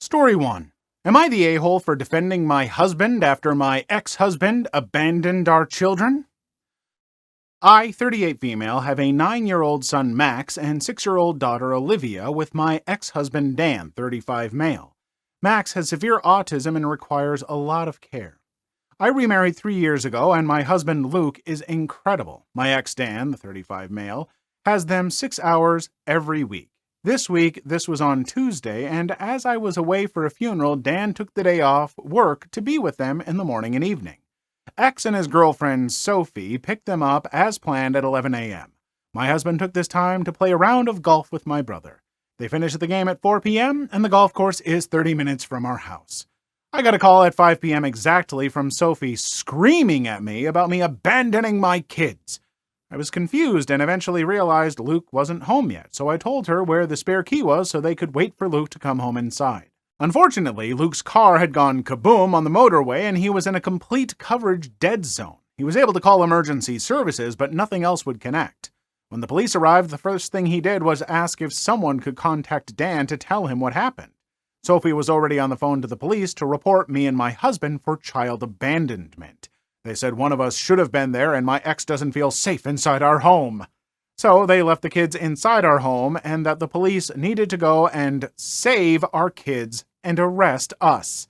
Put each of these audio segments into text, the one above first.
Story 1. Am I the a-hole for defending my husband after my ex-husband abandoned our children? I, 38 female, have a 9-year-old son Max and 6-year-old daughter Olivia with my ex-husband Dan, 35 male. Max has severe autism and requires a lot of care. I remarried 3 years ago and my husband Luke is incredible. My ex Dan, the 35 male, has them 6 hours every week. This week, this was on Tuesday, and as I was away for a funeral, Dan took the day off work to be with them in the morning and evening. X and his girlfriend, Sophie, picked them up as planned at 11 a.m. My husband took this time to play a round of golf with my brother. They finished the game at 4 p.m., and the golf course is 30 minutes from our house. I got a call at 5 p.m. exactly from Sophie screaming at me about me abandoning my kids. I was confused and eventually realized Luke wasn't home yet, so I told her where the spare key was so they could wait for Luke to come home inside. Unfortunately, Luke's car had gone kaboom on the motorway and he was in a complete coverage dead zone. He was able to call emergency services, but nothing else would connect. When the police arrived, the first thing he did was ask if someone could contact Dan to tell him what happened. Sophie was already on the phone to the police to report me and my husband for child abandonment. They said one of us should have been there and my ex doesn't feel safe inside our home. So they left the kids inside our home and that the police needed to go and save our kids and arrest us.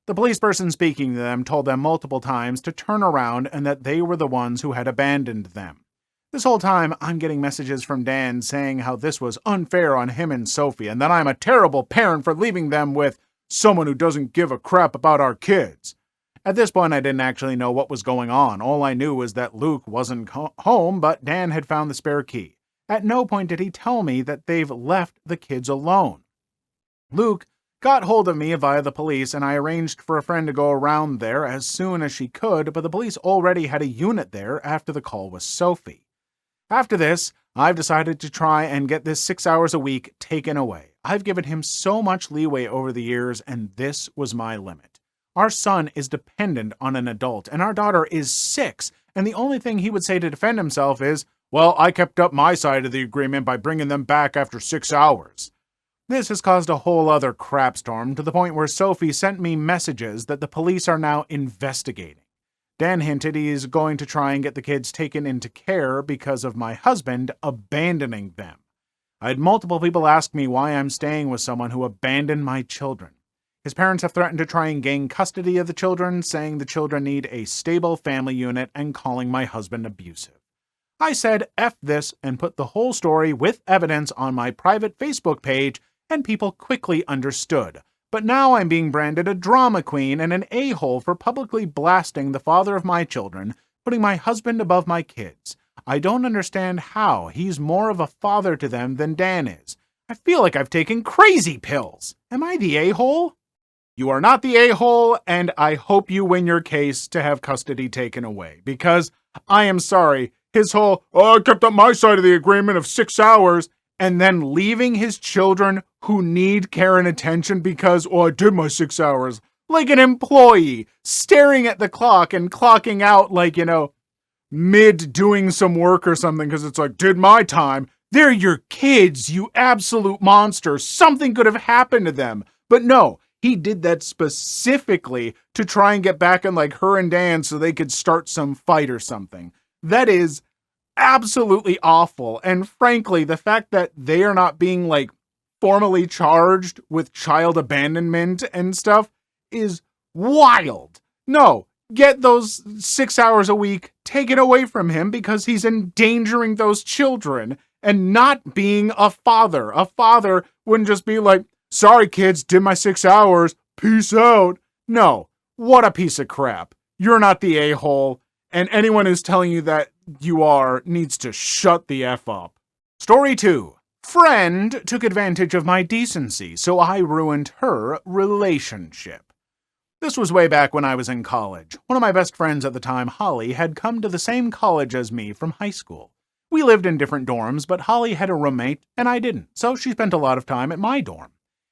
The police person speaking to them told them multiple times to turn around and that they were the ones who had abandoned them. This whole time, I'm getting messages from Dan saying how this was unfair on him and Sophie and that I'm a terrible parent for leaving them with someone who doesn't give a crap about our kids. At this point, I didn't actually know what was going on. All I knew was that Luke wasn't home, but Dan had found the spare key. At no point did he tell me that they've left the kids alone. Luke got hold of me via the police, and I arranged for a friend to go around there as soon as she could, but the police already had a unit there after the call with Sophie. After this, I've decided to try and get this 6 hours a week taken away. I've given him so much leeway over the years, and this was my limit. Our son is dependent on an adult, and our daughter is 6, and the only thing he would say to defend himself is, "Well, I kept up my side of the agreement by bringing them back after 6 hours. This has caused a whole other crapstorm to the point where Sophie sent me messages that the police are now investigating. Dan hinted he is going to try and get the kids taken into care because of my husband abandoning them. I had multiple people ask me why I'm staying with someone who abandoned my children. His parents have threatened to try and gain custody of the children, saying the children need a stable family unit and calling my husband abusive. I said F this and put the whole story with evidence on my private Facebook page, and people quickly understood. But now I'm being branded a drama queen and an a-hole for publicly blasting the father of my children, putting my husband above my kids. I don't understand how he's more of a father to them than Dan is. I feel like I've taken crazy pills. Am I the a-hole? You are not the a-hole, and I hope you win your case to have custody taken away, because I am sorry, his whole, "Oh, I kept up my side of the agreement of 6 hours," and then leaving his children who need care and attention because, "Oh, I did my 6 hours," like an employee, staring at the clock and clocking out like, mid doing some work or something because it's like, "Did my time." They're your kids, you absolute monster. Something could have happened to them. But no, he did that specifically to try and get back on like her and Dan so they could start some fight or something. That is absolutely awful. And frankly, the fact that they are not being like formally charged with child abandonment and stuff is wild. No, get those 6 hours a week taken away from him because he's endangering those children and not being a father. A father wouldn't just be like, "Sorry, kids, did my 6 hours. Peace out." No, what a piece of crap. You're not the a-hole, and anyone who's telling you that you are needs to shut the F up. Story 2. Friend took advantage of my decency, so I ruined her relationship. This was way back when I was in college. One of my best friends at the time, Holly, had come to the same college as me from high school. We lived in different dorms, but Holly had a roommate, and I didn't, so she spent a lot of time at my dorm.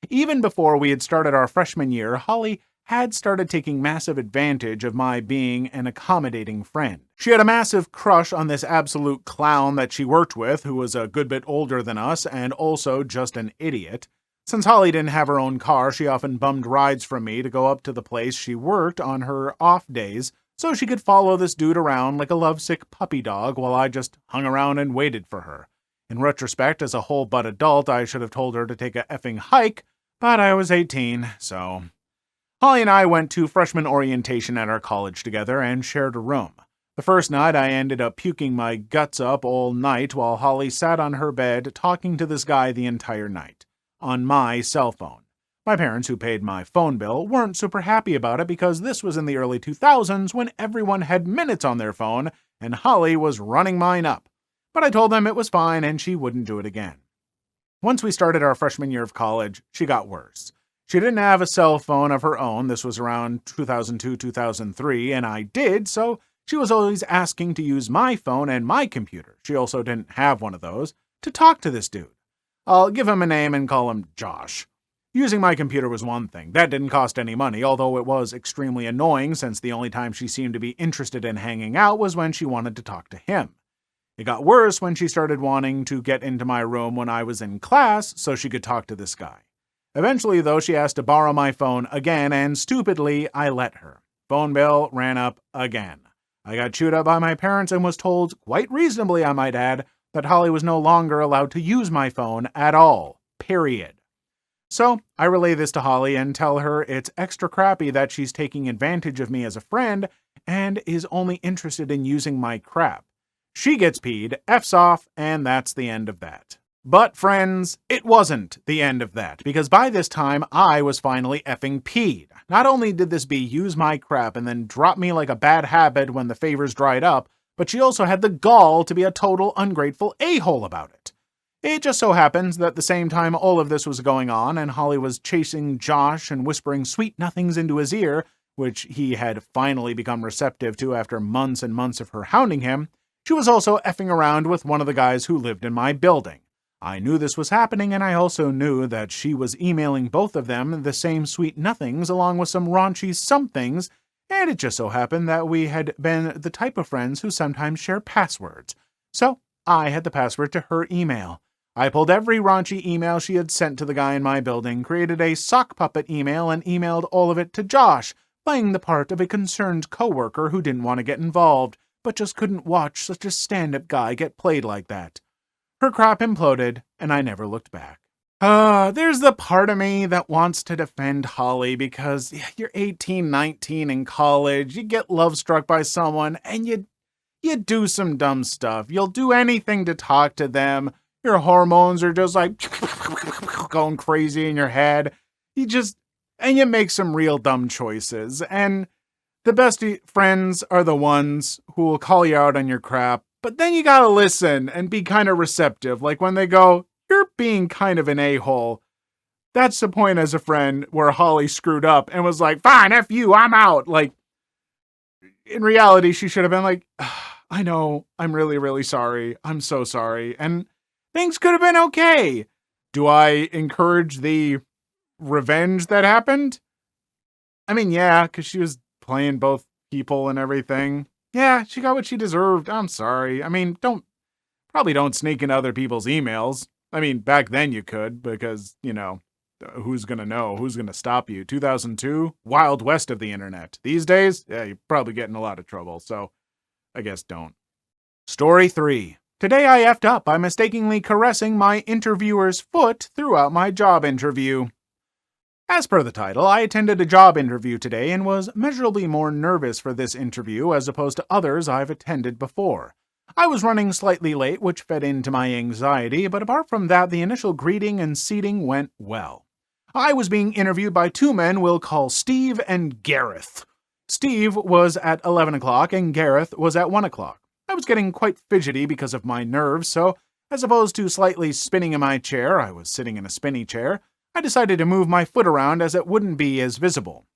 Even before we had started our freshman year, Holly had started taking massive advantage of my being an accommodating friend. She had a massive crush on this absolute clown that she worked with, who was a good bit older than us and also just an idiot. Since Holly didn't have her own car, she often bummed rides from me to go up to the place she worked on her off days so she could follow this dude around like a lovesick puppy dog while I just hung around and waited for her. In retrospect, as a whole butt adult, I should have told her to take a effing hike, but I was 18, so... Holly and I went to freshman orientation at our college together and shared a room. The first night, I ended up puking my guts up all night while Holly sat on her bed talking to this guy the entire night. On my cell phone. My parents, who paid my phone bill, weren't super happy about it because this was in the early 2000s when everyone had minutes on their phone and Holly was running mine up. But I told them it was fine and she wouldn't do it again. Once we started our freshman year of college, she got worse. She didn't have a cell phone of her own. This was around 2002-2003, and I did, so she was always asking to use my phone and my computer. She also didn't have one of those to talk to this dude. I'll give him a name and call him Josh. Using my computer was one thing. That didn't cost any money, although it was extremely annoying since the only time she seemed to be interested in hanging out was when she wanted to talk to him. It got worse when she started wanting to get into my room when I was in class so she could talk to this guy. Eventually, though, she asked to borrow my phone again, and stupidly, I let her. Phone bill ran up again. I got chewed up by my parents and was told, quite reasonably I might add, that Holly was no longer allowed to use my phone at all. Period. So, I relay this to Holly and tell her it's extra crappy that she's taking advantage of me as a friend and is only interested in using my crap. She gets peed, F's off, and that's the end of that. But, friends, it wasn't the end of that, because by this time, I was finally effing peed. Not only did this bee use my crap and then drop me like a bad habit when the favors dried up, but she also had the gall to be a total ungrateful a-hole about it. It just so happens that at the same time all of this was going on, and Holly was chasing Josh and whispering sweet nothings into his ear, which he had finally become receptive to after months and months of her hounding him, she was also effing around with one of the guys who lived in my building. I knew this was happening, and I also knew that she was emailing both of them the same sweet nothings along with some raunchy somethings, and it just so happened that we had been the type of friends who sometimes share passwords. So I had the password to her email. I pulled every raunchy email she had sent to the guy in my building, created a sock puppet email, and emailed all of it to Josh, playing the part of a concerned coworker who didn't want to get involved, but just couldn't watch such a stand-up guy get played like that. Her crap imploded, and I never looked back. There's the part of me that wants to defend Holly because you're 18, 19 in college, you get love-struck by someone, and you do some dumb stuff. You'll do anything to talk to them. Your hormones are just like going crazy in your head. And you make some real dumb choices. And the best friends are the ones who will call you out on your crap. But then you gotta listen and be kind of receptive. Like when they go, you're being kind of an a-hole. That's the point as a friend where Holly screwed up and was like, fine, F you, I'm out. Like, in reality, she should have been like, I know, I'm really, really sorry. I'm so sorry. And things could have been okay. Do I encourage the revenge that happened? I mean, yeah, because she was playing both people and everything. Yeah, she got what she deserved. I'm sorry. I mean, probably don't sneak into other people's emails. I mean, back then you could because, who's going to know? Who's going to stop you? 2002? Wild west of the internet. These days, yeah, you're probably getting a lot of trouble, so I guess don't. Story 3. Today I effed up by mistakenly caressing my interviewer's foot throughout my job interview. As per the title, I attended a job interview today and was measurably more nervous for this interview as opposed to others I've attended before. I was running slightly late, which fed into my anxiety, but apart from that, the initial greeting and seating went well. I was being interviewed by two men we'll call Steve and Gareth. Steve was at 11 o'clock and Gareth was at 1 o'clock. I was getting quite fidgety because of my nerves, so as opposed to slightly spinning in my chair, I was sitting in a spinny chair, I decided to move my foot around as it wouldn't be as visible.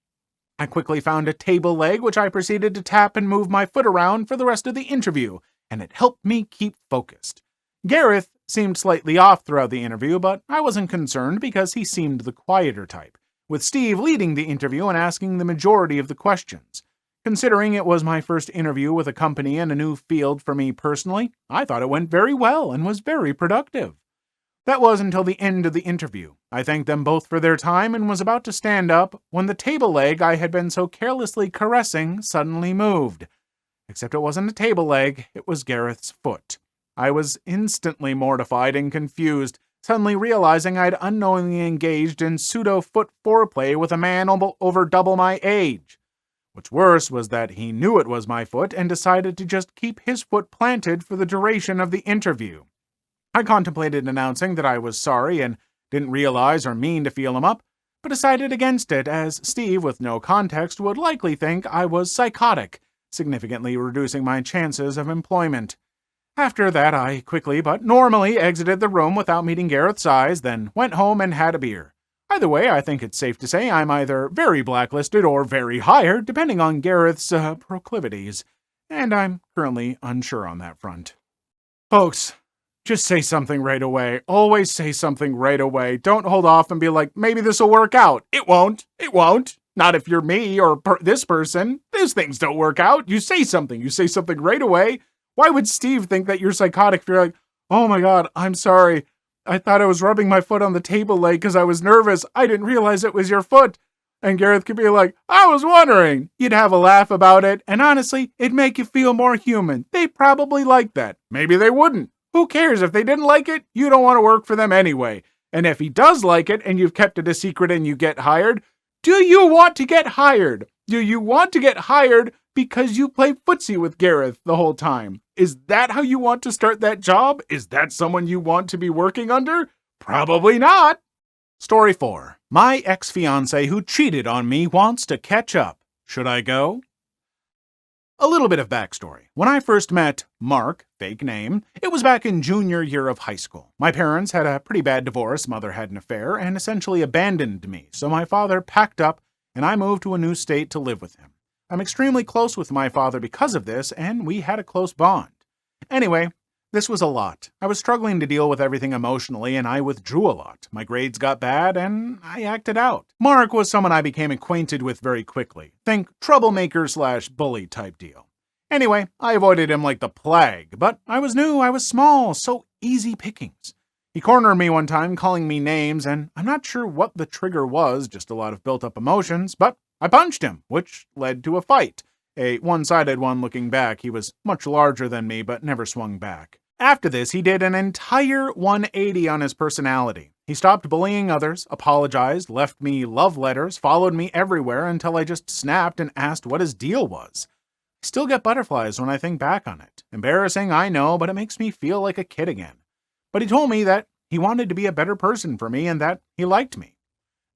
I quickly found a table leg, which I proceeded to tap and move my foot around for the rest of the interview, and it helped me keep focused. Gareth seemed slightly off throughout the interview, but I wasn't concerned because he seemed the quieter type, with Steve leading the interview and asking the majority of the questions. Considering it was my first interview with a company and a new field for me personally, I thought it went very well and was very productive. That was until the end of the interview. I thanked them both for their time and was about to stand up when the table leg I had been so carelessly caressing suddenly moved. Except it wasn't a table leg, it was Gareth's foot. I was instantly mortified and confused, suddenly realizing I'd unknowingly engaged in pseudo-foot foreplay with a man over double my age. What's worse was that he knew it was my foot and decided to just keep his foot planted for the duration of the interview. I contemplated announcing that I was sorry and didn't realize or mean to feel him up, but decided against it as Steve, with no context, would likely think I was psychotic, significantly reducing my chances of employment. After that, I quickly but normally exited the room without meeting Gareth's eyes, then went home and had a beer. Either way, I think it's safe to say I'm either very blacklisted or very hired, depending on Gareth's proclivities, and I'm currently unsure on that front. Folks, just say something right away. Always say something right away. Don't hold off and be like, maybe this will work out. It won't. It won't. Not if you're me or this person. These things don't work out. You say something. You say something right away. Why would Steve think that you're psychotic if you're like, oh my God, I'm sorry. I thought I was rubbing my foot on the table leg because I was nervous. I didn't realize it was your foot. And Gareth could be like, I was wondering. You'd have a laugh about it. And honestly, it'd make you feel more human. They probably like that. Maybe they wouldn't. Who cares? If they didn't like it, you don't want to work for them anyway. And if he does like it and you've kept it a secret and you get hired, do you want to get hired? Do you want to get hired because you play footsie with Gareth the whole time? Is that how you want to start that job? Is that someone you want to be working under? Probably not. Story 4. My ex-fiancé who cheated on me wants to catch up. Should I go? A little bit of backstory. When I first met Mark, fake name, it was back in junior year of high school. My parents had a pretty bad divorce, mother had an affair, and essentially abandoned me, so my father packed up and I moved to a new state to live with him. I'm extremely close with my father because of this, and we had a close bond. Anyway, this was a lot. I was struggling to deal with everything emotionally, and I withdrew a lot. My grades got bad, and I acted out. Mark was someone I became acquainted with very quickly. Think troublemaker/bully type deal. Anyway, I avoided him like the plague, but I was new, I was small, so easy pickings. He cornered me one time, calling me names, and I'm not sure what the trigger was, just a lot of built-up emotions, but I punched him, which led to a fight. A one-sided one looking back. He was much larger than me, but never swung back. After this, he did an entire 180 on his personality. He stopped bullying others, apologized, left me love letters, followed me everywhere until I just snapped and asked what his deal was. I still get butterflies when I think back on it. Embarrassing, I know, but it makes me feel like a kid again. But he told me that he wanted to be a better person for me and that he liked me.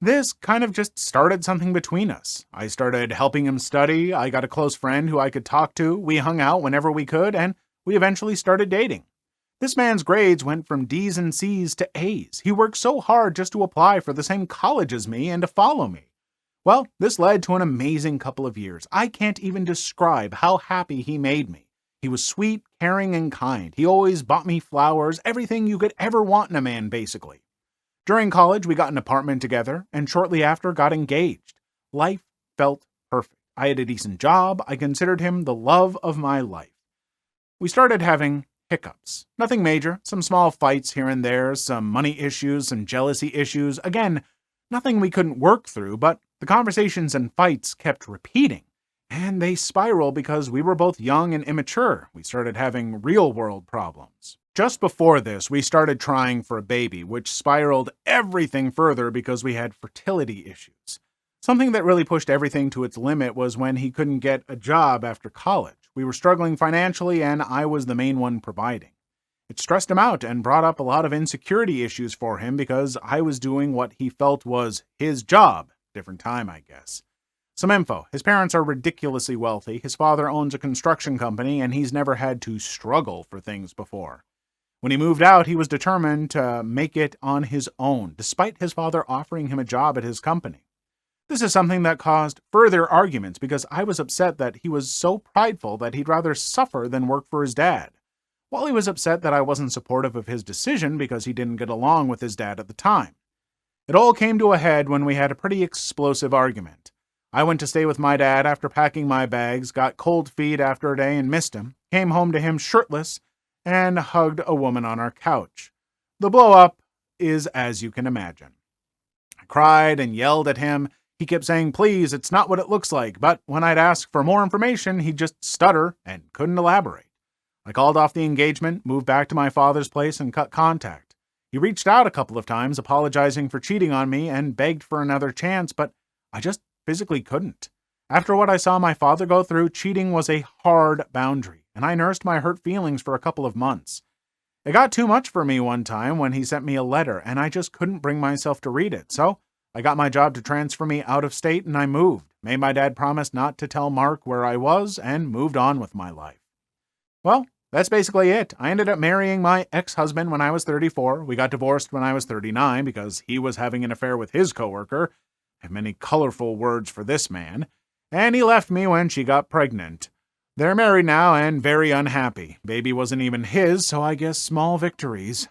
This kind of just started something between us. I started helping him study, I got a close friend who I could talk to, we hung out whenever we could, and we eventually started dating. This man's grades went from D's and C's to A's. He worked so hard just to apply for the same college as me and to follow me. Well, this led to an amazing couple of years. I can't even describe how happy he made me. He was sweet, caring, and kind. He always bought me flowers, everything you could ever want in a man, basically. During college, we got an apartment together, and shortly after got engaged. Life felt perfect. I had a decent job. I considered him the love of my life. We started having hiccups. Nothing major, some small fights here and there, some money issues, some jealousy issues. Again, nothing we couldn't work through, but the conversations and fights kept repeating. And they spiraled because we were both young and immature. We started having real-world problems. Just before this, we started trying for a baby, which spiraled everything further because we had fertility issues. Something that really pushed everything to its limit was when he couldn't get a job after college. We were struggling financially, and I was the main one providing. It stressed him out and brought up a lot of insecurity issues for him because I was doing what he felt was his job. Different time, I guess. Some info. His parents are ridiculously wealthy. His father owns a construction company, and he's never had to struggle for things before. When he moved out, he was determined to make it on his own, despite his father offering him a job at his company. This is something that caused further arguments because I was upset that he was so prideful that he'd rather suffer than work for his dad, while he was upset that I wasn't supportive of his decision because he didn't get along with his dad at the time. It all came to a head when we had a pretty explosive argument. I went to stay with my dad after packing my bags, got cold feet after a day and missed him, came home to him shirtless, and hugged a woman on our couch. The blow-up is as you can imagine. I cried and yelled at him. He kept saying, please, it's not what it looks like. But when I'd ask for more information, he'd just stutter and couldn't elaborate. I called off the engagement, moved back to my father's place, and cut contact. He reached out a couple of times, apologizing for cheating on me, and begged for another chance, but I just physically couldn't. After what I saw my father go through, cheating was a hard boundary, and I nursed my hurt feelings for a couple of months. It got too much for me one time when he sent me a letter, and I just couldn't bring myself to read it, so I got my job to transfer me out of state, and I moved, made my dad promise not to tell Mark where I was, and moved on with my life. Well, that's basically it. I ended up marrying my ex-husband when I was 34. We got divorced when I was 39 because he was having an affair with his coworker. I have many colorful words for this man. And he left me when she got pregnant. They're married now and very unhappy. Baby wasn't even his, so I guess small victories.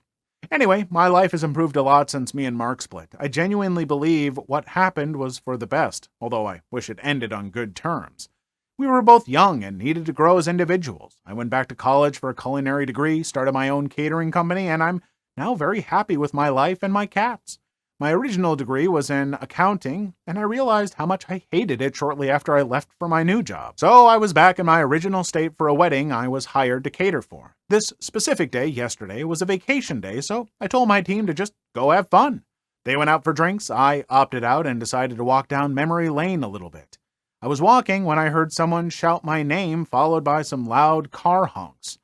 Anyway, my life has improved a lot since me and Mark split. I genuinely believe what happened was for the best, although I wish it ended on good terms. We were both young and needed to grow as individuals. I went back to college for a culinary degree, started my own catering company, and I'm now very happy with my life and my cats. My original degree was in accounting, and I realized how much I hated it shortly after I left for my new job. So I was back in my original state for a wedding I was hired to cater for. This specific day, yesterday, was a vacation day, so I told my team to just go have fun. They went out for drinks, I opted out and decided to walk down memory lane a little bit. I was walking when I heard someone shout my name, followed by some loud car honks.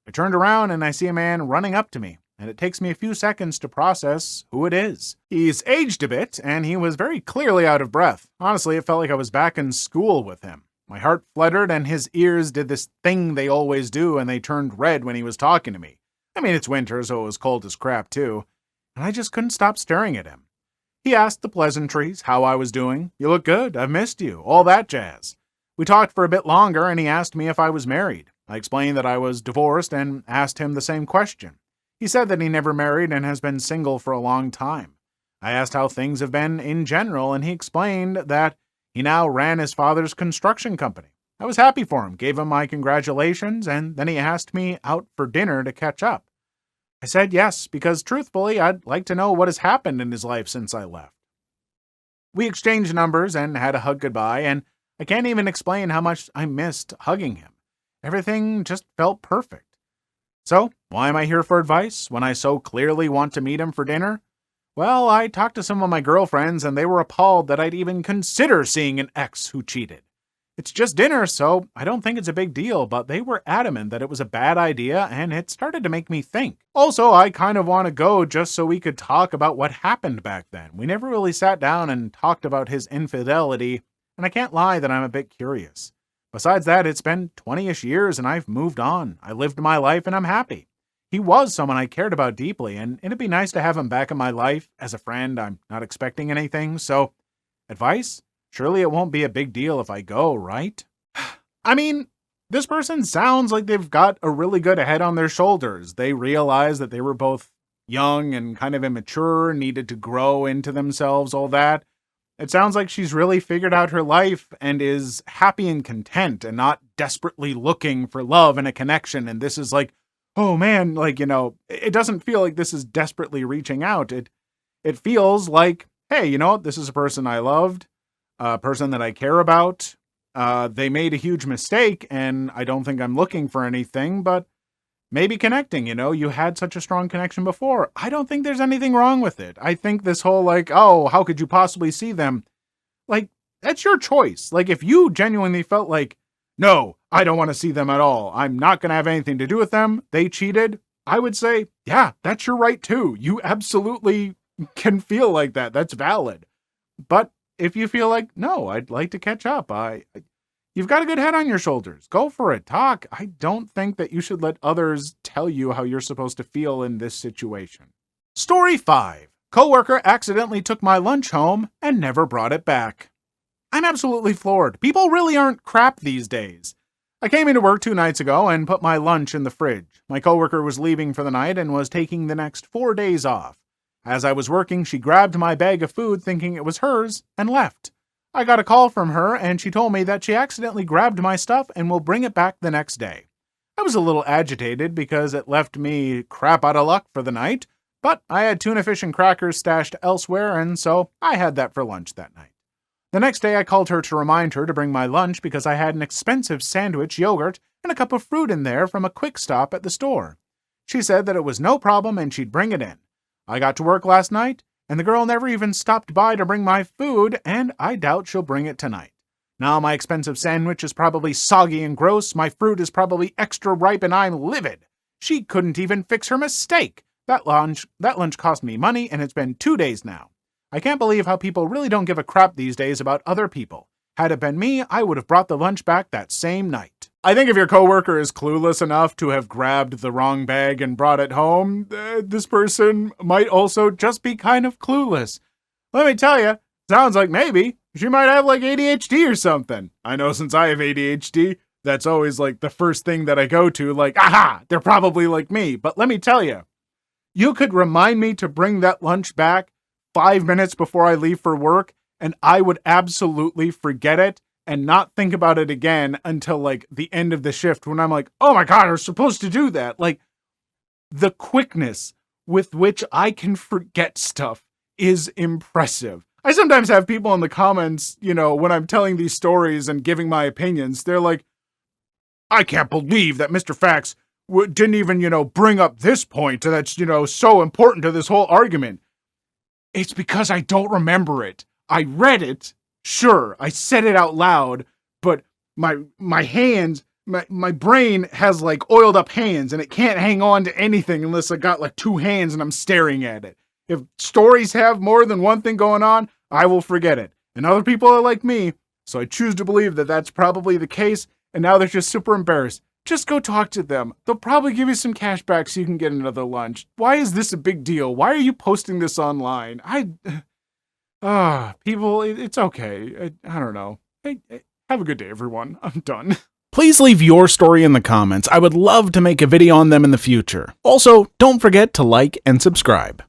I turned around and I see a man running up to me, and it takes me a few seconds to process who it is. He's aged a bit, and he was very clearly out of breath. Honestly, it felt like I was back in school with him. My heart fluttered, and his ears did this thing they always do, and they turned red when he was talking to me. I mean, it's winter, so it was cold as crap, too. And I just couldn't stop staring at him. He asked the pleasantries, how I was doing. You look good, I've missed you, all that jazz. We talked for a bit longer, and he asked me if I was married. I explained that I was divorced and asked him the same question. He said that he never married and has been single for a long time. I asked how things have been in general, and he explained that he now ran his father's construction company. I was happy for him, gave him my congratulations, and then he asked me out for dinner to catch up. I said yes, because truthfully, I'd like to know what has happened in his life since I left. We exchanged numbers and had a hug goodbye, and I can't even explain how much I missed hugging him. Everything just felt perfect. So, why am I here for advice when I so clearly want to meet him for dinner? Well, I talked to some of my girlfriends, and they were appalled that I'd even consider seeing an ex who cheated. It's just dinner, so I don't think it's a big deal, but they were adamant that it was a bad idea, and it started to make me think. Also, I kind of want to go just so we could talk about what happened back then. We never really sat down and talked about his infidelity, and I can't lie that I'm a bit curious. Besides that, it's been 20-ish years, and I've moved on. I lived my life, and I'm happy. He was someone I cared about deeply, and it'd be nice to have him back in my life. As a friend, I'm not expecting anything, so advice? Surely it won't be a big deal if I go, right? I mean, this person sounds like they've got a really good head on their shoulders. They realize that they were both young and kind of immature, needed to grow into themselves, all that. It sounds like she's really figured out her life and is happy and content and not desperately looking for love and a connection. And this is like, oh man, like, it doesn't feel like this is desperately reaching out. It feels like, hey, this is a person I loved. A person that I care about. They made a huge mistake, and I don't think I'm looking for anything, but maybe connecting, you had such a strong connection before. I don't think there's anything wrong with it. I think this whole oh, how could you possibly see them? That's your choice. If you genuinely felt like, no, I don't want to see them at all. I'm not going to have anything to do with them. They cheated. I would say, yeah, that's your right too. You absolutely can feel like that. That's valid. But if you feel like, no, I'd like to catch up, you've got a good head on your shoulders. Go for it. Talk. I don't think that you should let others tell you how you're supposed to feel in this situation. Story 5. Coworker accidentally took my lunch home and never brought it back. I'm absolutely floored. People really aren't crap these days. I came into work 2 nights ago and put my lunch in the fridge. My coworker was leaving for the night and was taking the next 4 days off. As I was working, she grabbed my bag of food thinking it was hers and left. I got a call from her and she told me that she accidentally grabbed my stuff and will bring it back the next day. I was a little agitated because it left me crap out of luck for the night, But I had tuna fish and crackers stashed elsewhere, and so I had that for lunch that night. The next day I called her to remind her to bring my lunch because I had an expensive sandwich, yogurt, and a cup of fruit in there from a quick stop at the store. She said that it was no problem and she'd bring it in. I got to work last night, and the girl never even stopped by to bring my food, and I doubt she'll bring it tonight. Now my expensive sandwich is probably soggy and gross, my fruit is probably extra ripe, and I'm livid. She couldn't even fix her mistake. That lunch cost me money, and it's been 2 days now. I can't believe how people really don't give a crap these days about other people. Had it been me, I would have brought the lunch back that same night. I think if your coworker is clueless enough to have grabbed the wrong bag and brought it home, this person might also just be kind of clueless. Let me tell you, sounds like maybe she might have like ADHD or something. I know since I have ADHD, that's always like the first thing that I go to, like, aha, they're probably like me. But let me tell you, you could remind me to bring that lunch back 5 minutes before I leave for work, and I would absolutely forget it and not think about it again until like the end of the shift when I'm like, oh my God, I was supposed to do that. Like, the quickness with which I can forget stuff is impressive. I sometimes have people in the comments, when I'm telling these stories and giving my opinions, they're like, I can't believe that Mr. Fax didn't even, bring up this point that's, so important to this whole argument. It's because I don't remember it. I read it, sure, I said it out loud, but my hands, my brain has like oiled up hands and it can't hang on to anything unless I got like 2 hands and I'm staring at it. If stories have more than one thing going on, I will forget it. And other people are like me, so I choose to believe that that's probably the case, and now they're just super embarrassed. Just go talk to them. They'll probably give you some cash back so you can get another lunch. Why is this a big deal? Why are you posting this online? People, it's okay. I don't know. Hey, have a good day, everyone. I'm done. Please leave your story in the comments. I would love to make a video on them in the future. Also, don't forget to like and subscribe.